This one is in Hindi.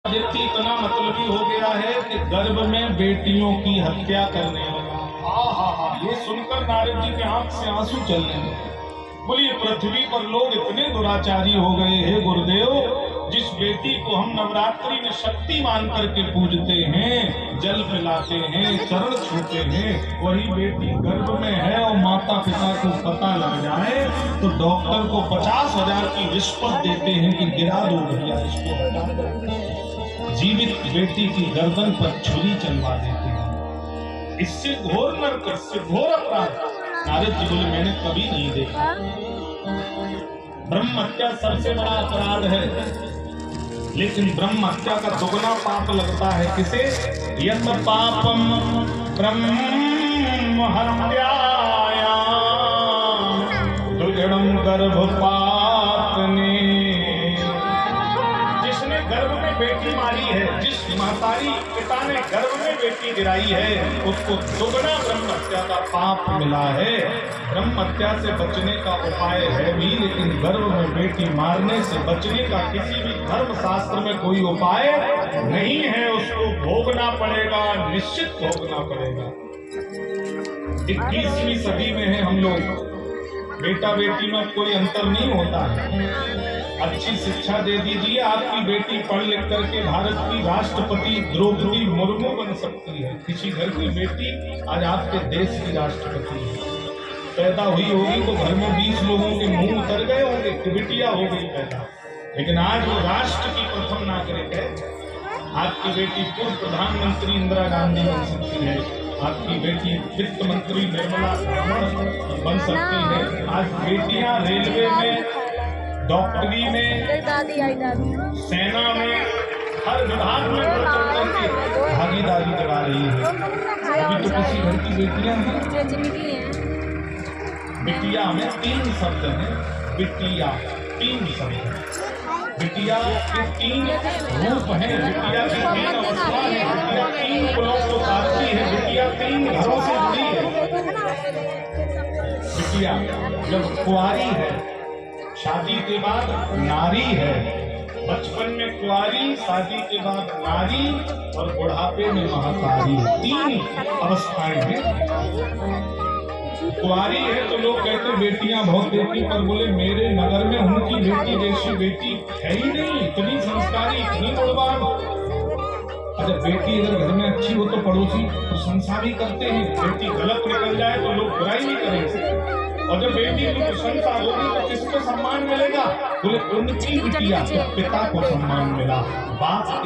व्यक्ति इतना मतलबी हो गया है कि गर्भ में बेटियों की हत्या करने लगा। ये सुनकर नारद जी के आंख से आंसू चलने लगे। बोलिए, पृथ्वी पर लोग इतने दुराचारी हो गए हैं गुरुदेव। जिस बेटी को हम नवरात्रि में शक्ति मान करके पूजते हैं, जल पिलाते हैं, चरण छूते हैं, वही बेटी गर्भ में है और माता पिता को पता लग जाए तो डॉक्टर को 50,000 की रिश्वत देते हैं कि गिरा दो भैया इसको, हटा दो। जीवित बेटी की गर्दन पर छुरी चलवा देते हैं। इससे घोर नरक, इससे घोर अपराध नारद जी बोले मैंने कभी नहीं देखा। ब्रह्म हत्या सबसे बड़ा अपराध है, लेकिन ब्रह्म हत्या का दुगना पाप लगता है किसे? यत पापम ब्रह्म हत्याया दुर्गणम गर्भपातने। जिसने गर्भ में बेटी मारी है, जिस मातारी पिता ने गर्भ में बेटी गिराई है, उसको दुगना ब्रह्म हत्या का पाप मिला है। ब्रह्म हत्या से बचने का उपाय है भी, लेकिन गर्भ में बेटी मारने से बचने का किसी भी धर्म शास्त्र में कोई उपाय नहीं है। उसको भोगना पड़ेगा, निश्चित भोगना पड़ेगा। 21वीं सदी में है हम लोग। बेटा बेटी में कोई अंतर नहीं होता है। अच्छी शिक्षा दे दीजिए, आपकी बेटी पढ़ लिख करके भारत की राष्ट्रपति द्रौपदी मुर्मू बन सकती है। किसी घर की बेटी आज आपके देश की राष्ट्रपति है। पैदा हुई होगी तो घर में 20 लोगों के मुंह उतर गए होंगे कि बिटिया हो गई पैदा, लेकिन आज वो राष्ट्र की प्रथम नागरिक है। आपकी बेटी पूर्व प्रधानमंत्री इंदिरा गांधी बन सकती है। आपकी बेटी वित्त मंत्री निर्मला सीतारमण बन सकती है। आज बेटियां रेलवे में, डॉक्टरी में, सेना में, हर विभाग में भागीदारी करा रही है। अभी तो किसी घर की बेटियां हैं। बिटिया में 3 शब्द हैं। बिटिया 3 शब्द हैं। बिटिया के 3 रूप हैं। बिटिया की 3 अवस्था है। बिटिया 3 कुलों को तारती है। बिटिया 3 घरों से जुड़ी है। बिटिया जब कुंवारी है, शादी के बाद नारी है। बचपन में कुंवारी, शादी के बाद नारी और बुढ़ापे में महतारी। 3 अवस्थाएं हैं। कुंवारी है तो लोग कहते बेटियां बहुत देखी, पर बोले मेरे नगर में उनकी बेटी जैसी बेटी है ही नहीं। इतनी संस्कारी, इतनी गुणवान। अच्छा, बेटी अगर घर में अच्छी हो तो पड़ोसी प्रशंसा भी करते हैं। बेटी गलत निकल जाए तो लोग बुराई भी करेंगे। और जब बेटी की प्रशंसा होगी तो किसको सम्मान मिलेगा? बोले उनकी बिटिया, तो पिता को सम्मान मिला। बाप